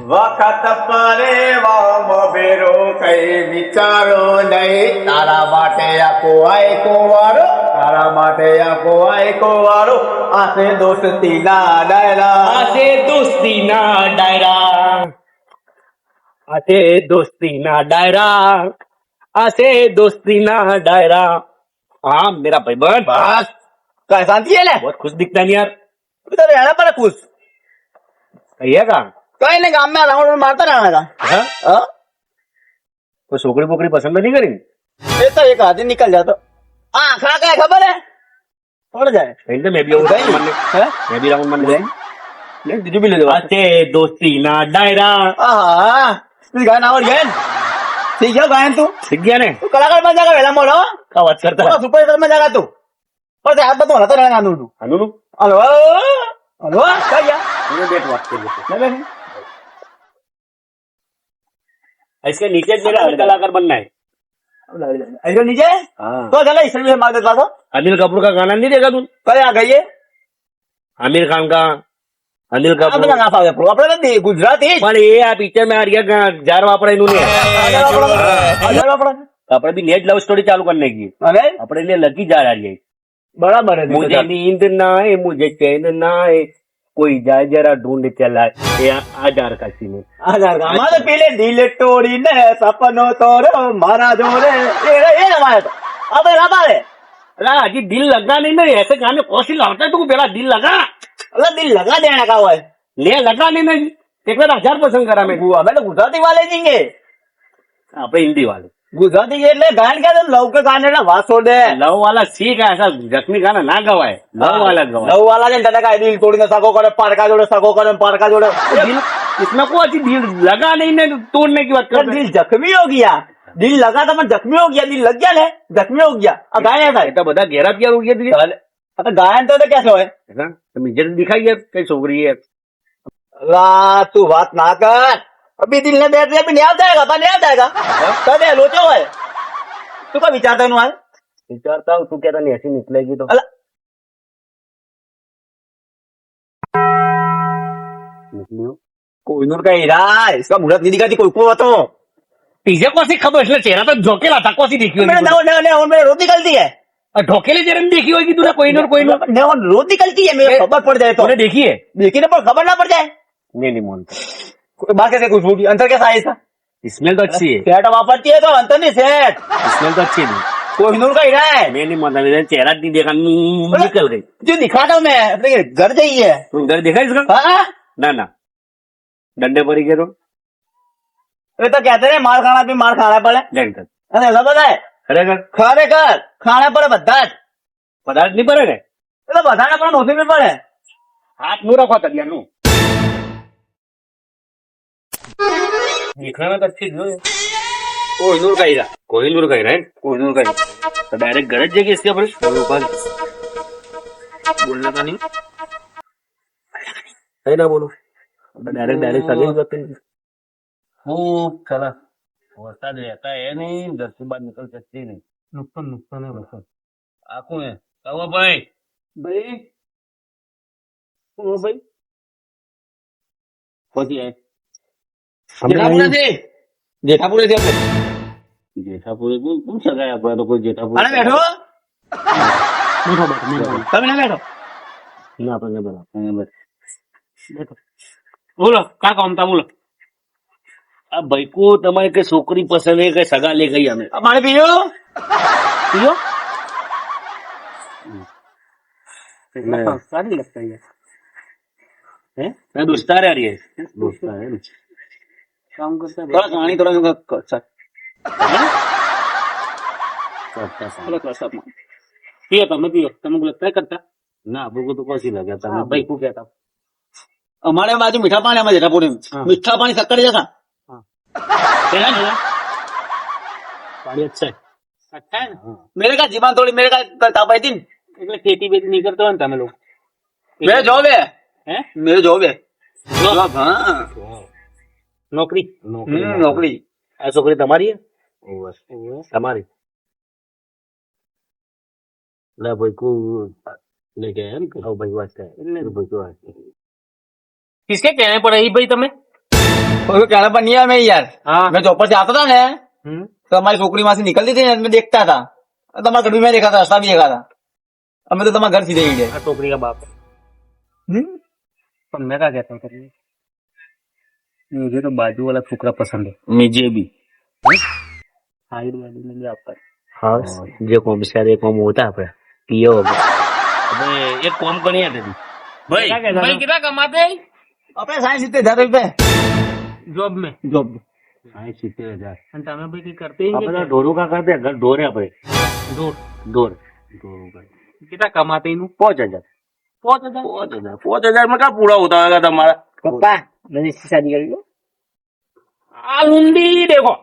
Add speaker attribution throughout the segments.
Speaker 1: વખત પરેવામાં ભેરો કઈ વિચારો નહીં, તારા માટે આખો આયકો વાળો, તારા માટે આખો આયકો વાળો, આશે દોસ્તી ના ડાયરા,
Speaker 2: આશે દોસ્તી ના ડાયરા, આશે દોસ્તી ના ડાયરા, આશે દોસ્તી ના ડાयरा। हाँ मेरा भाईबंद,
Speaker 1: બસ કઈ શાંતિ है ले
Speaker 2: बहुत खुश दिखता है यार।
Speaker 1: तो रहना पड़ा खुश,
Speaker 2: कही है का
Speaker 1: कहीं नहीं गांव में राउंड मारता रहना था।
Speaker 2: हाँ?
Speaker 1: हाँ?
Speaker 2: कोई छोकरी पोकरी पसंद नहीं करी?
Speaker 1: ये तो एक आदमी निकल जाता, हाँ खड़ा क्या खबर है पड़ जाए
Speaker 2: कहीं तो मैं भी आऊँ
Speaker 1: हैं?
Speaker 2: मैं भी राउंड मन ले तुझे भी ले जाओ। आते दोस्ती ना डायरा।
Speaker 1: हाँ तू गाना और गए ठीक है गायन तू
Speaker 2: सीख गया ने
Speaker 1: तू कलाकार में जाएगा वेला मोड़ो
Speaker 2: क्या बात करता है?
Speaker 1: सुपर स्टार में जाएगा तू और हाथ में तो होना तो रहना तू
Speaker 2: अनु
Speaker 1: हेलो हेलो क्या किया
Speaker 2: तूने बैठ बात कर लेते
Speaker 1: मैं बैठ
Speaker 2: इसके नीचे मेरा कलाकार बनना है।
Speaker 1: ऐसे नीचे
Speaker 2: हाँ
Speaker 1: तो चला इसलिए से मार देता था
Speaker 2: अनिल कपूर का गाना नहीं देखा तू?
Speaker 1: कल आ गई
Speaker 2: आमिर खान का अनिल
Speaker 1: આપણે
Speaker 2: कपूर
Speaker 1: ના ફાવે આપણે નથી ગુજરાતી
Speaker 2: પણ એ આ પિક્ચર में आ रही जार वापरा इन्होंने આપણે भी नेट लव स्टोरी चालू करने की
Speaker 1: અને
Speaker 2: આપણે लिए लगी जा रही है।
Speaker 1: બરાબર है
Speaker 2: मुझे नींद ना आए मुझे चैन ना आए कोई जाए जरा ढूंढ चला ये आजार का सीन है।
Speaker 1: આધાર કાર્ડ મારે પેલે દિલ તોડીને સપનો તોરો મારા જોડે એ રમાય તો આપણે રમાડે
Speaker 2: अरे अजी दिल लगा नहीं ना ऐसे गाने कौन सी लाता है तू पहला दिल लगा
Speaker 1: એટલે દિલ લગા દેના કા હોય
Speaker 2: ले लगा नहीं ना एक बार 1000 पसंद करा मैं
Speaker 1: અમે તો ગુજરાતી વાલે જીંગે
Speaker 2: આપણે हिंदी वाले
Speaker 1: ગુજરાતી એટલે ગાયન કે લવ કે ગાને એટલે વાસો દે
Speaker 2: लव वाला सीख है ऐसा जख्मी गाना ना गवाए लव वाला गवाए
Speaker 1: લવ વાલા છે દાદા કાય દિલ તોડીને સગો કરે પારકા જોડે સગો કરે પારકા જોડે
Speaker 2: दिल इसमें कोई अच्छी दिल लगा नहीं ना तोड़ने की बात कर
Speaker 1: दिल जख्मी हो गया दिल लगा था मैं जख्मी हो गया दिल लग गया ने जख्मी हो गया अब गायन था
Speaker 2: बेटा बता घेरा पिया हो गया तुझे
Speaker 1: अब गायन तो कैसे होए
Speaker 2: है तुम इज्जत दिखाई है कई छोकरी है
Speaker 1: ला तू बात ना कर अभी दिल ने बैठ अभी नहीं आ जाएगा अपन नहीं आ जाएगा कदे लोचो है तू क्या विचारता है
Speaker 2: विचारता हूँ तू कहता नहीं ऐसी निकलेगी तो
Speaker 1: अला
Speaker 2: निकली हो
Speaker 1: कोई नूर का हीरा इसका मुहूर्त नहीं दिखाती कोई को तो
Speaker 2: तुझे कौन सी खबर इसलिए चेहरा तो झोंकेला था कौन सी देखी होगी
Speaker 1: मैंने
Speaker 2: तूने?
Speaker 1: ने और मेरे रोज निकलती है
Speaker 2: और ढोकेले चेहरे में देखी होगी तूने कोई नूर
Speaker 1: ने और रोज निकलती है मेरे खबर पड़ जाए तो
Speaker 2: तूने देखी है
Speaker 1: देखी ना पर खबर ना पड़ जाए
Speaker 2: नहीं मानता
Speaker 1: कोई बात कैसे कुछ होगी अंतर कैसा है इसका
Speaker 2: स्मेल तो अच्छी है
Speaker 1: सेट वापरती है तो अंतर नहीं सेट
Speaker 2: स्मेल तो अच्छी है
Speaker 1: कोई नूर का हीरा है
Speaker 2: मैं नहीं मानता मेरा चेहरा नहीं देखा निकल गई
Speaker 1: जो दिखाता हूँ मैं अपने घर जाइए
Speaker 2: तू घर देखा इसका
Speaker 1: हाँ
Speaker 2: ना ना डंडे पड़ी गए तो
Speaker 1: ये तो कहते हैं मार खाना भी मार खाना पड़े
Speaker 2: जानकर
Speaker 1: अरे ऐसा पता है
Speaker 2: खरेखर
Speaker 1: ખરેખર ખાણા પડે બધા જ
Speaker 2: पदार्थ नहीं पड़े गए
Speaker 1: એટલે બધાને પણ નોંધી પડે
Speaker 2: हाथ मुंह रखो तबिया नु दिखना तो अच्छी जो है कोहिनूर का हीरा है कोहिनूर का हीरा तो डायरेक्ट गरज जाएगी इसके ऊपर बोलना था नहीं है ना बोलो डायरेक्ट आगे जाते हैं खूब चला वरसाद रहता है नहीं घर से बाहर निकल सकती नहीं नुकसान है वरसाद आंखों है कहो भाई भाई ओ भाई होती है
Speaker 1: જેઠાપુરે થી
Speaker 2: जेठापुर कौन सा गया अपना तो कोई जेठापुर
Speaker 1: અરે બેઠો
Speaker 2: बैठो
Speaker 1: તમે ના બેઠો
Speaker 2: ना अपने बैठो बोलो क्या काम था बोलो अब भाई को तुम्हारे के छोकरी पसंद है के सगा ले गई हमें
Speaker 1: પાણી પીજો
Speaker 2: पियो सारी लगता है हैं मैं दोस्तार आ रही है दोस्तार है काम करता है
Speaker 1: થોડા પાણી થોડા
Speaker 2: थोड़ा क्लास अप पियो तुमको लगता है करता ना आपको तो कैसी लगा था भाई को क्या था
Speaker 1: અમારે બાજુ મીઠા પાણી અમારે જેઠાપુરે મીઠા પાણી શક્કર જતા
Speaker 2: पानी अच्छा है
Speaker 1: अच्छा है ना मेरे का जीवन थोड़ी मेरे का तापाई थी
Speaker 2: એટલે ખેતી બેતી નહીં કરતો ને તમે લોકો
Speaker 1: मेरे जॉब है
Speaker 2: હે
Speaker 1: मेरे जॉब है जॉब हाँ
Speaker 2: નોકરી
Speaker 1: नौकरी
Speaker 2: આ છોકરી તમારી है તમારી લે ભાઈ को लेके आया ना आओ भाई वास्ते भाई को
Speaker 3: किसके कहने पर रही भाई तुम्हें
Speaker 1: कहना पर नहीं है मैं यार
Speaker 2: हाँ
Speaker 1: मैं चौपर से आता था ना तो हमारी छोकरी वहां से निकलती थी मैं देखता था तो हमारा घर भी मैं देखा था रास्ता भी देखा था अब मैं तो तुम्हारा घर सीधे ही गया
Speaker 2: टोकरी का बाप पर मैं क्या कहता हूँ करने मुझे तो बाजू वाला फुकरा पसंद है मुझे भी हाइट वाली में भी आपका हाँ जो कौन बेचारे एक कौन होता है पियो अबे एक कौन को नहीं है तेरी भाई भाई कितना कमाते हैं
Speaker 1: अपने 70,000
Speaker 2: जॉब में
Speaker 1: जॉब
Speaker 2: 70,000 અને તમે ભાઈ કઈ કરતે આપણે ઢોરું કા કરતે ઘર ઢોરે આપણે ઢોર ઢોર कितना कमाते इनु 5,000 5,000 में क्या पूरा होता होगा तुम्हारा
Speaker 1: पप्पा मैंने इसकी शादी कर ली
Speaker 2: आ लुंडी देखो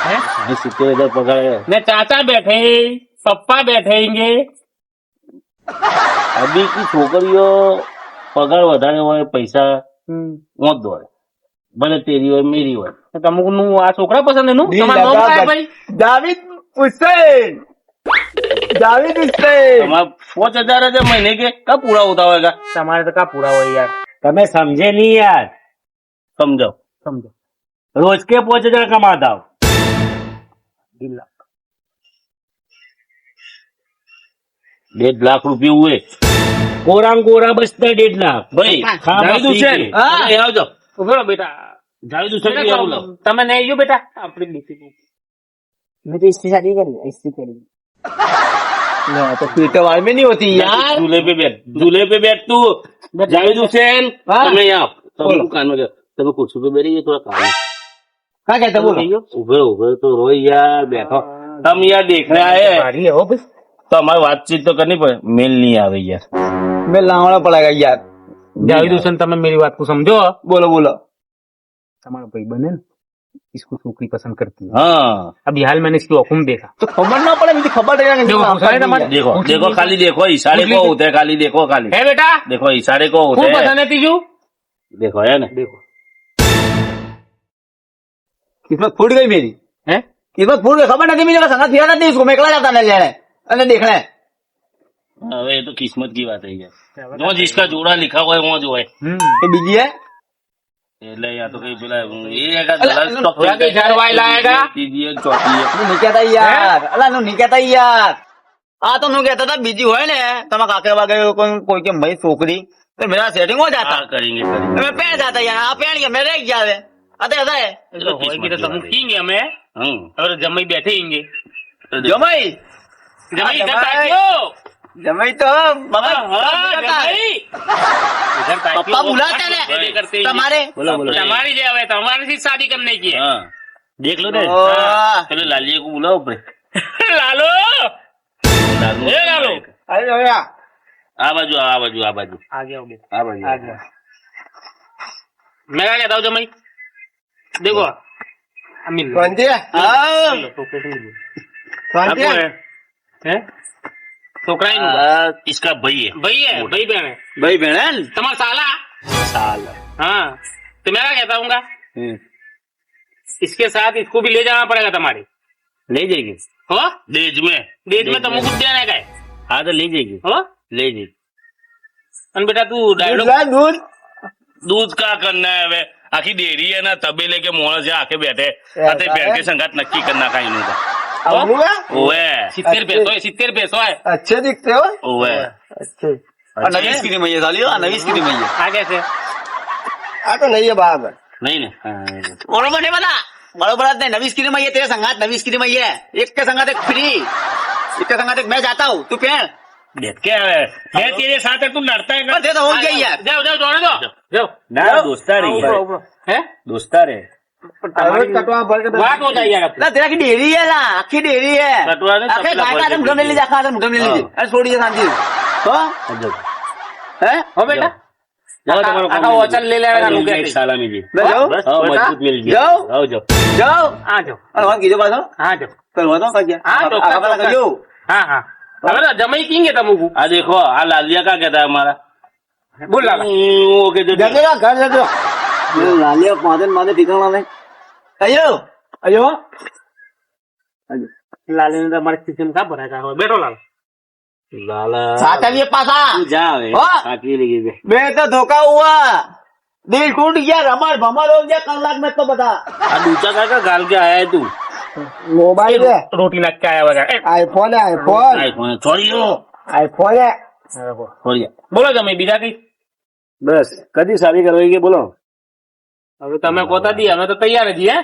Speaker 2: हैं 70,000 पगार है ने चाचा बैठे पप्पा बैठेंगे अभी की छोकरियों पगार વધારે હોય પૈસા મોત દોડે ભલે તેરી હોય મેરી હોય તમનું આ છોકરા પસંદ એનું તમારું નામ काय ભાઈ
Speaker 1: जावेद हुसैन जावेद हुसैन
Speaker 2: તમારા 5,000 જ મહિને કે કા પૂરા હોતા હોगा તમારે તો કા પૂરા હોય यार તમે સમજે નહીં यार સમજો સમજો रोज के 5,000 कमाता हो 1.5 लाख 1.5 लाख रुपये हुए कोरा बचता 1.5 लाख भाई जावेद हुसैन અહીં આવજો ઉભો રહો બેટા જાવેદ હુસૈન ની આવું લાવ તમે નહીં આવ્યો બેટા આપણી નીતિ
Speaker 1: मैं तो इसकी शादी कर ली इसकी करी ना तो पीटर वाल में नहीं होती यार
Speaker 2: दूल्हे पे बैठ तू जावेद हुसैन તમે यहाँ તમે કાન में તમે कुर्सी पे बैठिए थोड़ा काम है
Speaker 1: क्या कहते बोलो
Speaker 2: उभे तो रो यार बैठो हम यार देखने आए हैं
Speaker 1: हो बस
Speaker 2: तो हमारी बातचीत तो करनी पड़े मेल नहीं आ रही यार
Speaker 1: मैं लावना पड़ेगा यार
Speaker 2: जावेद हुसैन તમે मेरी बात को समझो
Speaker 1: बोलो बोलो
Speaker 2: हमारा भाई बने इसको छोकरी पसंद करती है हाँ अभी हाल मैंने इसकी औकुम देखा
Speaker 1: तो खबर ना पड़े मुझे खबर देगा
Speaker 2: देखो देखो खाली देखो इशारे को होते हैं खाली देखो खाली है बेटा देखो इशारे को होते हैं पसंद है तीजू देखो है ना देखो
Speaker 1: किस्मत फूट गई मेरी
Speaker 2: है
Speaker 1: किस्मत फूट गई खबर नहीं मुझे संगा थिया नहीं इसको मैं अकेला जाता नहीं लेने अरे देखना है
Speaker 2: ये तो किस्मत की बात है जो जिसका जोड़ा लिखा हुआ है वो जो है
Speaker 1: तो बीजी है
Speaker 2: એટલે યા તો કઈ પેલા એ એકા દલાલ સ્ટોક હોય કે ચારવાઈ લાયેગા ત્રીજી એક ચોથી એક
Speaker 1: नहीं कहता यार अल्लाह नु नहीं कहता यार आ तो नु कहता था बीजी होए ने तमा काके वागे कोई के मई छोकरी तो मेरा सेटिंग हो जाता
Speaker 2: हाँ करेंगे
Speaker 1: तो मैं पहन जाता यार आप पहन के मैं रह जावे अते ऐसा है
Speaker 2: तो होएगी तो तुम खींगे हमें और जमाई बैठेंगे
Speaker 1: जमाई
Speaker 2: जमाई इधर ताकियो
Speaker 1: जमाई तो बाबा
Speaker 2: जमाई इधर ताकियो
Speaker 1: पप्पा बुलाते ने तुम्हारे
Speaker 2: बोलो बोलो हमारी जो है तो हमारे से शादी करने की है देख लो ने चलो लालिए को बुलाओ ऊपर लालो लालो ए लालो
Speaker 1: अरे भैया
Speaker 2: आ बाजू आ बाजू आ बाजू आ गया आ बाजू आ गया मैं क्या कहता हूँ जमाई देखो अमीन
Speaker 1: कौन जी हां कौन जी
Speaker 2: है छोकरा इसका भाई है भाई बहन है
Speaker 1: भाई बहन
Speaker 2: तुम्हारा साला हाँ तो मैं क्या कहता हूँ इसके साथ इसको भी ले जाना पड़ेगा तुम्हारे ले जाएगी हो देज में तुमको कुछ देना है हाँ तो ले जाएगी हो ले जाएगी अन बेटा तू
Speaker 1: दूध
Speaker 2: दूध का करना है वे आखी डेरी है ना तबेले के मोड़ से आके बैठे आते बैठ के संगत नक्की करना का इनका ओए 70 पैसो है
Speaker 1: अच्छे दिखते हो
Speaker 2: ओए
Speaker 1: अच्छे नवी स्क्रीन में ये सालियो नवी स्क्रीन में ये
Speaker 2: आ कैसे
Speaker 1: आ तो नहीं है बात
Speaker 2: नहीं ना
Speaker 1: बरोबर नहीं बता बरोबर नहीं नवी स्क्रीन में ये तेरे संगात नवी स्क्रीन में ये एक के संगात एक फ्री एक के संगात एक मैं जाता हूँ तू पहन
Speaker 2: देख क्या है मैं तेरे साथ है तू लड़ता है
Speaker 1: दे तो हो गया यार
Speaker 2: जाओ दौड़े जाओ ना दोस्तार है दोस्तार है बात हो जाए यार
Speaker 1: ना तेरा की डेरी है ना आखी डेरी है आखे गाय का मुठम ले लीजिए आखा मुठम ले लीजिए अरे छोड़िए शांति तो है हो बेटा
Speaker 2: जाओ तुम्हारा वचन ले लेगा एक साला में जी
Speaker 1: जाओ
Speaker 2: मजबूत मिल गया
Speaker 1: जाओ
Speaker 2: जाओ
Speaker 1: जाओ
Speaker 2: आ जाओ
Speaker 1: अरे वहाँ कीजिए बात
Speaker 2: हाँ जाओ
Speaker 1: करवा दो क्या
Speaker 2: हाँ
Speaker 1: जो
Speaker 2: हाँ हाँ अरे जमाई किंगे तमुको आ देखो आ लालिया का कहता है हमारा बोल लाला ओके
Speaker 1: जगेगा घर जगो लालिया मादे ठिकाना नहीं अयो अयो
Speaker 2: लाले ने तो हमारे किचन का भरा का हो बैठो लाला लाला
Speaker 1: साचा ये पासा
Speaker 2: जा
Speaker 1: मैं तो धोखा हुआ દિલ ટૂટ ગયા, રમાડ ભમાડ હો ગયા કલાક में तो बता।
Speaker 2: આ દૂચા કાકા ગાલ કે આયા તું
Speaker 1: मोबाइल है,
Speaker 2: રોટી નાખ કે આયા વગર
Speaker 1: आईफोन है, आईफोन आईफोन है।
Speaker 2: બોલો તમે બીજા કઈ બસ કદી શાદી કરવી કે બોલો હવે તમે કોતા દી અમે તો તૈયાર જ છીએ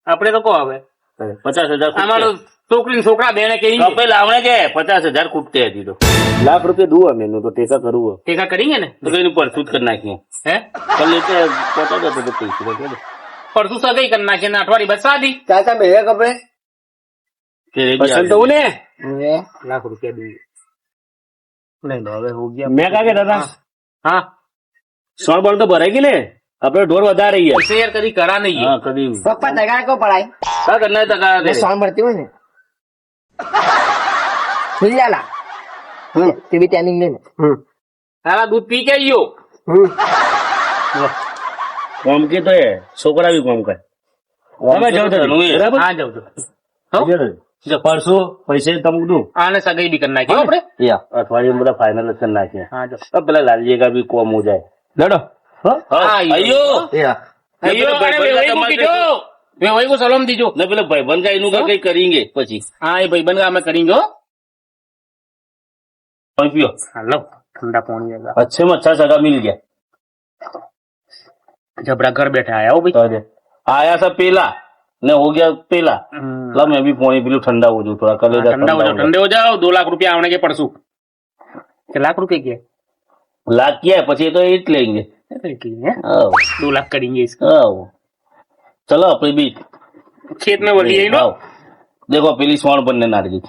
Speaker 2: આપણે તો કો હવે 50,000 અમારો છોકરી છોકરા બેને કે કપે લાવણે કે 50,000 ખૂટતી હતી તો લાખ રૂપિયા દઉં અમે એનું તો ટેકા કરવું ટેકા કરીએ ને તો એનું પરસું જ કરી નાખીએ હે કલ લેતે પોતા જતો તો પૈસા દે પરસું સગાઈ કરી નાખીએ ને અઠવાડિયે બસ શાદી
Speaker 1: चाचा मेरे कपड़े
Speaker 2: પસંદ તો ને લાખ રૂપિયા દઉં નહીં હવે હો ગયા મેં કાકે દાદા હા સોળ બોલ તો ભરાઈ ગઈ ને આપણે ઢોર વધારે ગયા શેર કદી કરા નહીં હા કદી
Speaker 1: पापा तगाड़ को पढ़ाई
Speaker 2: કા કરના તકા દે
Speaker 1: सोन भरती हूँ मिल जाला ते भी ट्रेनिंग लेने
Speaker 2: સારા દૂધ પી કે આવ્યો કોમ કે તો એ છોકરા બી કોમ કરે તમે જાવ તો બરાબર હા જાવ તો પરસો પૈસે તમે દઉં આને સગાઈ બી કરી નાખી આપણે અઠવાડિયે બધા ફાઇનલ જ કરી નાખીએ હા જો પેલા લાલજી કા બી કોમ હો જાય લડો ભાઈ કો સલામ દીજો ને પેલા ભાઈબંધ કા એનું કઈ કરીંગે પછી હા એ ભાઈબંધ કા અમે કરીંગે पियो हेलो ठंडा पानी अच्छे में अच्छा जगह मिल गया जबड़ा घर बैठा आया हो भाई आया था पेला ने हो गया पेला ला मैं भी पानी पी लूं ठंडा हो जाऊं थोड़ा कलेजा ठंडे हो जाओ 2 लाख रुपया आवने के परसों के लाख रुपए के लाख क्या है પછી તો એ જ લેंगे 2 लाख करेंगे इसका चलो अपने भी खेत में बोलिए ना देखो पीली स्वर्ण बनने नारगी